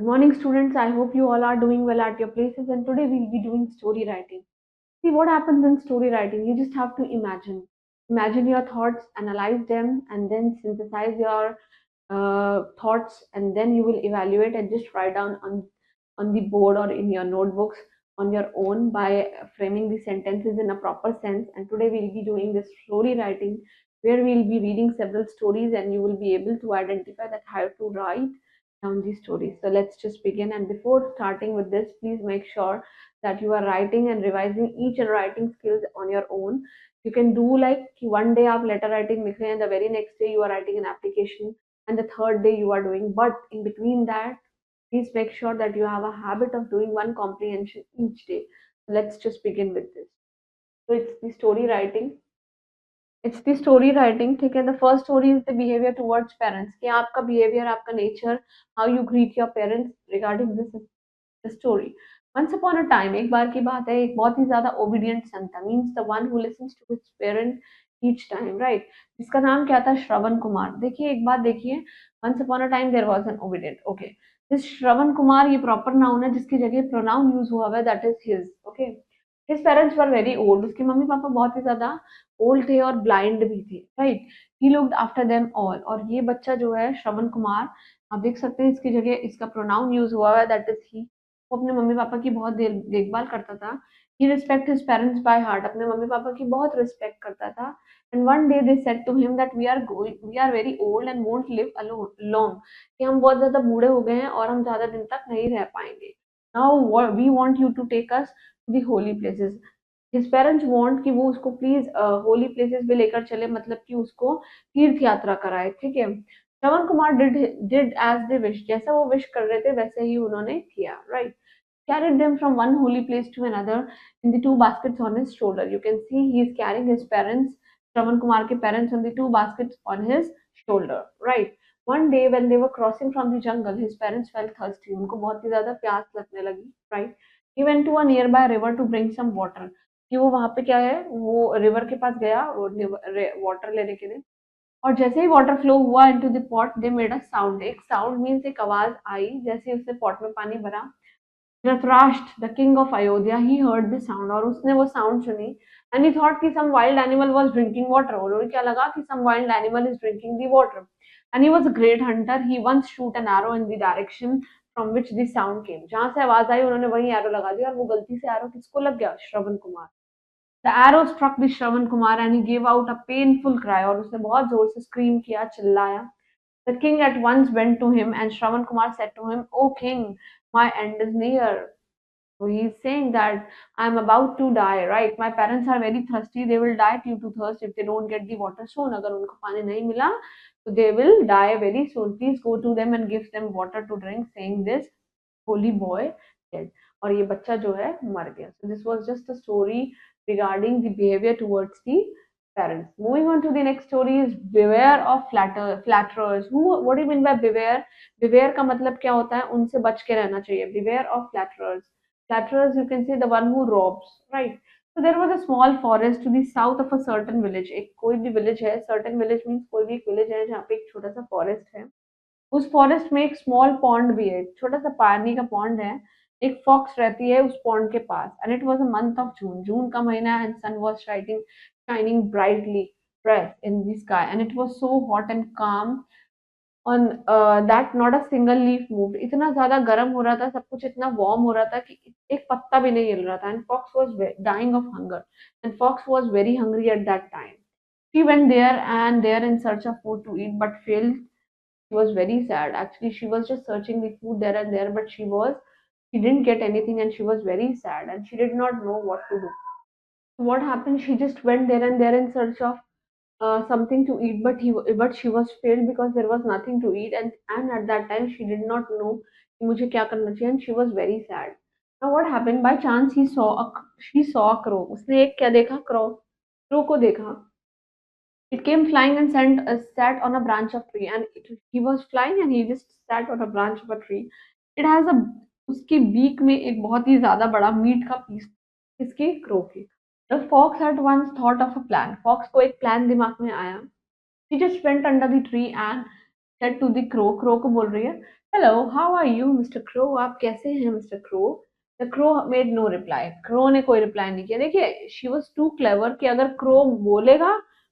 Good morning, students. I hope you all are doing well at your places. And today we'll be doing story writing. See what happens in story writing. You just have to imagine. Imagine your thoughts, analyze them, and then synthesize your thoughts, and then you will evaluate and just write down on the board or in your notebooks on your own by framing the sentences in a proper sense. And today we'll be doing this story writing, where we'll be reading several stories, and you will be able to identify that how to write down these stories. So let's just begin. And before starting with this, please make sure that you are writing and revising each and writing skills on your own. You can do like कि one day आप letter writing लिख रहे हैं, the very next day you are writing an application, and the third day you are doing. But in between that, please make sure that you have a habit of doing one comprehension each day. Let's just begin with this. So it's the story writing. ठीक है, the first story is the behavior towards parents, कि आपका behavior, आपका nature, how you greet your parents regarding this story. Once upon a time, एक बार की बात है, एक बहुत ही ज्यादा obedient son था, means the one who listens to his parent each time, right? जिसका नाम क्या था? श्रवण कुमार. देखिए, एक बात देखिए, once upon a time there was an obedient. Okay, this Shravan Kumar ये proper noun है, जिसकी जगह pronoun use हुआ है, that is his. Okay, his parents were very old. उसके मम्मी पापा बहुत ही ज्यादा ओल्ड थे और ब्लाइंड भी थे, right? He looked after them all. और ये बच्चा जो है श्रवण कुमार, आप देख सकते हैं इसकी जगह इसका प्रोनाउन यूज हुआ है, दैट इज ही. वो अपने मम्मी पापा की बहुत देर देखभाल करता था. He respect his parents by heart. अपने मम्मी पापा की बहुत रिस्पेक्ट करता था. And one day they said to him that we are very old and won't live alone long, कि हम बहुत ज्यादा बूढ़े हो गए हैं और हम ज्यादा दिन तक नहीं रह पाएंगे. Now we want you to take us to the holy places. His parents want कि वो उसको प्लीज होली प्लेसेस पे लेकर चले, मतलब कि उसको तीर्थ यात्रा कराए. ठीक है, Shravan Kumar did as they wish. जैसा वो विश कर रहे थे वैसे ही उन्होंने किया, right? Carried them from one holy place to another in the two baskets on his shoulder. You can see he is carrying his parents, Shravan Kumar ke parents, on the two baskets on his shoulder, right? One day when they were crossing from the jungle, his parents felt thirsty. उनको बहुत ही ज़्यादा प्यास लगने लगी, right? He went to a nearby river to bring some water. कि वो वहाँ पे क्या है, वो रिवर के पास गया वाटर लेने के लिए. और जैसे ही वाटर फ्लो हुआ into the pot, they made a sound. एक साउंड मीन्स एक आवाज आई, जैसे उसने पॉट में पानी भरा. Dhritarashtra, the king of Ayodhya, he heard the sound और उसने वो sound सुनी. And he thought कि some wild animal was drinking water. और उन्हें क्या लगा कि some wild animal is drinking the water. And he was a great hunter. He once shoot an arrow in the direction from which the sound came. जहाँ से आवाज आई उन्होंने वहीं arrow लगा दिया, और वो गलती से arrow किसको लग गया? Shravan Kumar. The arrow struck the Shravan Kumar and he gave out a painful cry. और उसने बहुत जोर से scream किया, चिल्लाया. The king at once went to him and Shravan Kumar said to him, "O king, my end is near." So he's saying that I'm about to die, right? My parents are very thirsty. They will die due to thirst if they don't get the water soon. अगर उनको पानी नहीं मिला, so they will die very soon. Please go to them and give them water to drink. Saying this, holy boy dead. और ये बच्चा जो है मर गया. So this was just a story regarding the behavior towards the parents. Moving on to the next story is beware of flatterers. What do you mean by beware? Beware का मतलब क्या होता है? उनसे बच के रहना चाहिए. Beware of flatterers. Flatterers, you can say the one who robs, right? So there was a small forest to the south of a certain village. एक कोई भी village है, certain village means कोई भी एक village है जहाँ पे एक छोटा सा forest है. उस फॉरेस्ट में एक स्मॉल पॉन्ड भी है, छोटा सा पानी का पॉन्ड है. एक फॉक्स रहती है उस पॉन्ड के पास. And it was a month of June. जून का महीना है, and sun was shining brightly bright in the sky, and it was so hot and calm on that not a single leaf moved. इतना ज्यादा गर्म हो रहा था, सब कुछ इतना वार्म हो रहा था कि एक पत्ता भी नहीं हिल रहा था. And fox was dying of hunger, and fox was very hungry at that time. She went there in search of food to eat, but failed. She was very sad. Actually, she was just searching the food there and there, but she didn't get anything, and she was very sad and she did not know what to do. So what happened? She just went there and there in search of something to eat, but she was failed because there was nothing to eat, and at that time she did not know कि मुझे क्या करना चाहिए, and she was very sad. Now what happened? By chance she saw a crow. उसने एक क्या देखा? Crow को देखा. It came flying and sat on a branch of tree, and he was flying and he just sat on a branch of a tree. It has a उसकी beak में एक बहुत ही ज्यादा बड़ा मीट का पीस, इसके क्रो के. The fox at once thought of a plan. Fox को एक प्लान दिमाग में आया. She just went under the tree and said to the crow. Crow को बोल रही है hello, how are you mister crow? आप कैसे हैं mister crow? The crow made no reply. Crow ने कोई रिप्लाई नहीं किया। देखिए, शी वॉज टू क्लेवर कि अगर क्रो बोलेगा,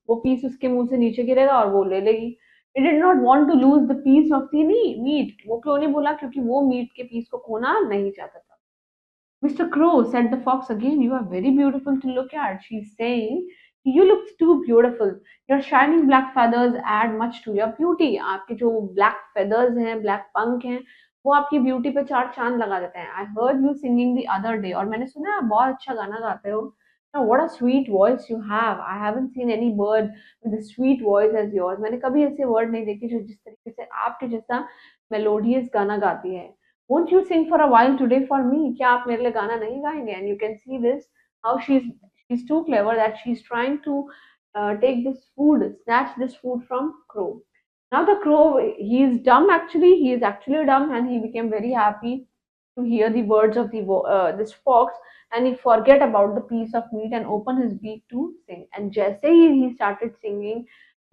वो पीस उसके मुंह से नीचे गिरेगा और वो ले लेगी। It did not want to lose the piece of the meat. वो क्यों नहीं बोला? क्योंकि वो मीट के पीस को खोना नहीं चाहता था। Mr. Crow, said the fox again, you are very beautiful to look at. She's saying, you look too beautiful. Your shining black feathers add much to your beauty. आपके जो black feathers हैं, black पंख हैं, वो आपकी beauty पे चार चांद लगा देते हैं. I heard you singing the other day. और मैंने सुना आप बहुत अच्छा गाना गाते हो. Now, what a sweet voice you have. I haven't seen any bird with a sweet voice as yours. मैंने कभी ऐसे word नहीं देखे जो जिस तरीके से आपके जैसा melodious गाना गाती है. Won't you sing for a while today for me? क्या आप मेरे लिए गाना नहीं गाएंगे? And you can see this how she's too clever that she's trying to take this food, snatch this food from Crow. Now the crow, he is dumb actually. He is actually dumb, and he became very happy to hear the words of this fox, and he forget about the piece of meat and open his beak to sing. And जैसे he started singing,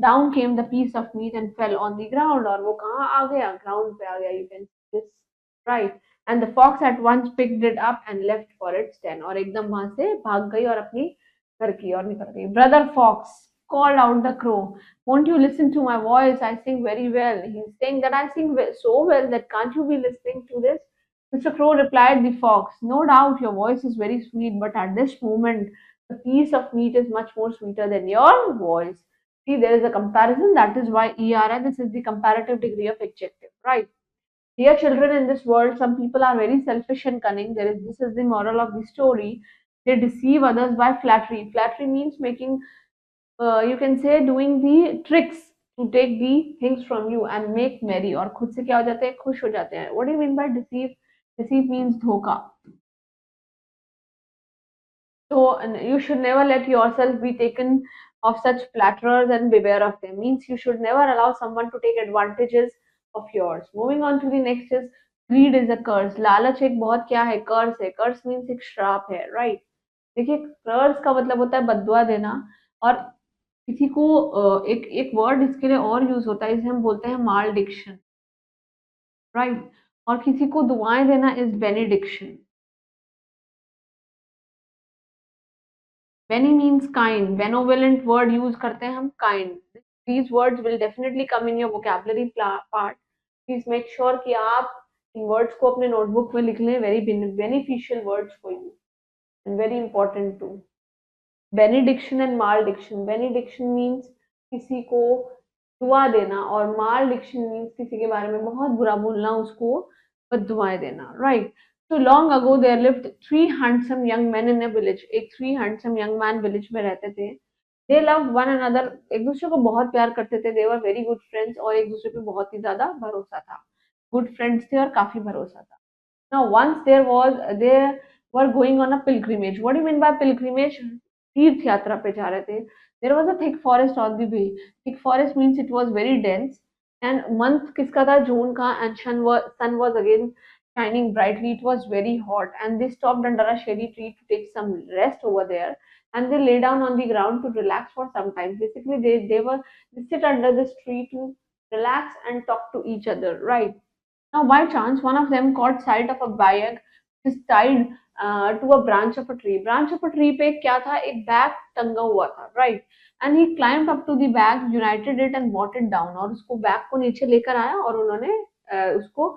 down came the piece of meat and fell on the ground. और वो कहाँ आ गया? Ground पे आ गया. You can see this, right? And the fox at once picked it up and left for its den. और एकदम वहां से भाग गई और अपनी घर की ओर निकल गई. Brother fox, called out the crow, won't you listen to my voice? I sing very well. He's saying that I sing so well that can't you be listening to this? Mr. Crow, replied the fox, no doubt your voice is very sweet, but at this moment the piece of meat is much more sweeter than your voice. See, there is a comparison. That is why ERI, this is the comparative degree of adjective, right? Dear children, in this world, some people are very selfish and cunning. This is the moral of the story. They deceive others by flattery. Flattery means making, you can say, doing the tricks to take the things from you and make merry. और खुद से क्या हो जाते हैं? खुश हो जाते हैं. What do you mean by deceive? Deceive means धोखा. So you should never let yourself be taken of such flatterers and beware of them. Means you should never allow someone to take advantages of yours. Moving on to the next is greed is a curse. लालच एक बहुत क्या है? कर्स है. कर्स means एक श्राप है, right? देखिए, कर्स का मतलब होता है बददुआ देना. और किसी को एक एक वर्ड इसके लिए और यूज होता है, इसे हम बोलते हैं मालडिक्शन, राइट? और किसी को दुआएं देना is benediction. Benny means kind. Benevolent word use करते हैं हम kind. These words will definitely come in your vocabulary part. Please make sure कि आप इन words को अपने notebook में लिख लें. Very beneficial words for you and very important too. Benediction and malediction. Benediction means किसी को दुआ देना और malediction means किसी के बारे में बहुत बुरा बोलना, उसको बद्दुआएं देना, right? So long ago there lived three handsome young men in a village. एक three handsome young man village में रहते थे. They loved one another. एक दूसरे को बहुत प्यार करते थे. They were very good friends और एक दूसरे पे बहुत ही ज्यादा भरोसा था. Good friends थे और काफी भरोसा था. Now once they were going on a pilgrimage. What do you mean by pilgrimage? तीर्थ यात्रा पे जा रहे थे. There was a thick forest on the way. Thick forest means it was very dense. And month किसका था? जून का. And sun was again shining brightly. It was very hot, and they stopped under a shady tree to take some rest over there. And they lay down on the ground to relax for some time. Basically, they sit under this tree to relax and talk to each other, right? Now, by chance, one of them caught sight of a bag which is tied to a branch of a tree. Branch of a tree पे क्या था? एक bag टंगा हुआ था, right? And he climbed up to the bag, united it and brought it down. और उसको bag को नीचे लेकर आया और उन्होंने उसको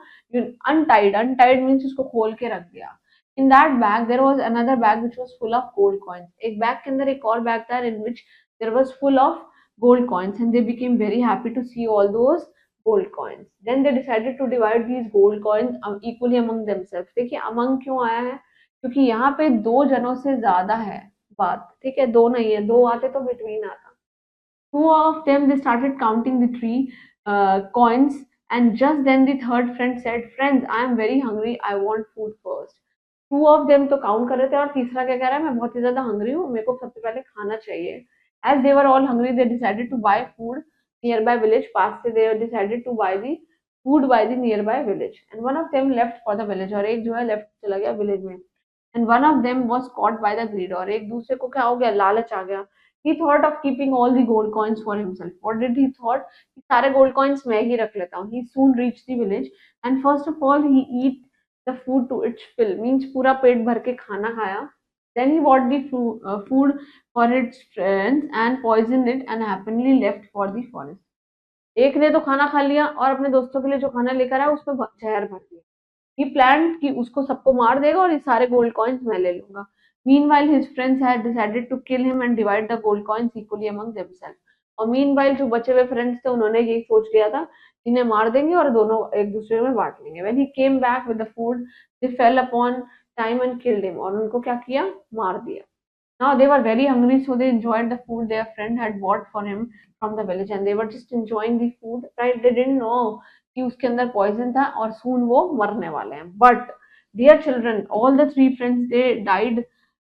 untied means उसको खोल के रख दिया. In that bag there was another bag which was full of gold coins. एक बैग के अंदर एक और बैग था in which there was full of gold coins, and they became very happy to see all those gold coins. Then they decided to divide these gold coins equally among themselves. देखिए among क्यों आया है? क्योंकि यहाँ पे दो जनों से ज्यादा है बात, ठीक है? दो नहीं है, दो आते तो between आता. Two of them they started counting the three coins, and just then the third friend said, "Friends, I am very hungry. I want food first." Two of them तो काउंट कर रहे थे और तीसरा क्या कह रहा है? मैं बहुत ही ज्यादा हंग्री हूँ, मेरे को सबसे पहले खाना चाहिए. As they were all hungry, they decided to buy food nearby village. पास से they decided to buy the food by the nearby village. And one of them left for the village. और एक जो है left चला गया village में. And one of them was caught by the greed. और एक दूसरे को क्या हो गया? लालच आ गया. He thought of keeping all the gold coins for himself. What did he thought? कि सारे gold coins मैं ही रख लेता हूँ. He soon reached the village. And first of all he eat the food to its fill, means पूरा पेट भर के खाना खाया. Then he bought the food for its friends and poison it and happily left for the forest. एक ने तो खाना खा लिया और अपने दोस्तों के लिए जो खाना लेकर आया उसमें जहर भर दिया. ही प्लान्ड कि उसको सबको मार देगा और ये सारे गोल्ड कॉइन्स मैं ले लूंगा. Meanwhile his friends had decided to kill him and divide the gold coins equally among themselves. और मीनवाइल जो बचे हुए फ्रेंड्स थे उन्होंने यही सोच लिया था, इन्हें मार देंगे और दोनों एक दूसरे में बांट लेंगे. When he came back with the food they fail upon time and killed him, और उनको क्या किया, मार दिया. Now they were very hungry, so they enjoyed the food their friend had bought for him from the village, and they were just enjoying the food. Right? They didn't know कि उसके अंदर poison था और soon वो मरने वाले हैं. But dear children, all the three friends they died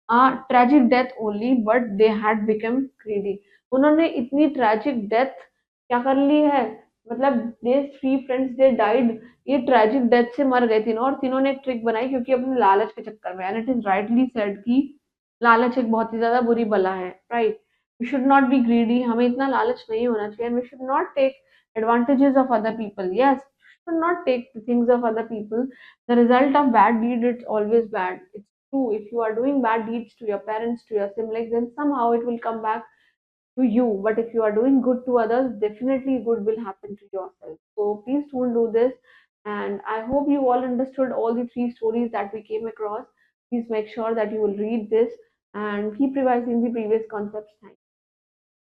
a tragic death only, but they had become greedy. उन्होंने इतनी tragic death क्या कर ली है, मतलब these three friends they died, ये ट्रेजिक डेथ से मर गए तीनों, और तीनों ने एक ट्रिक बनाई क्योंकि अपने लालच के चक्कर में. And it is rightly said कि लालच एक बहुत ही ज़्यादा बुरी बला है, right? We should not be greedy, हमें इतना लालच नहीं होना चाहिए. And we should not take advantages of other people. Yes, should not take the things of other people. The result of bad deed it's always bad. It's true. If you are doing bad deeds to your parents, to your siblings, then somehow it will come back to you. But if you are doing good to others, definitely good will happen to yourself. So please don't do this. And I hope you all understood all the three stories that we came across. Please make sure that you will read this and keep revising the previous concepts. Thank you.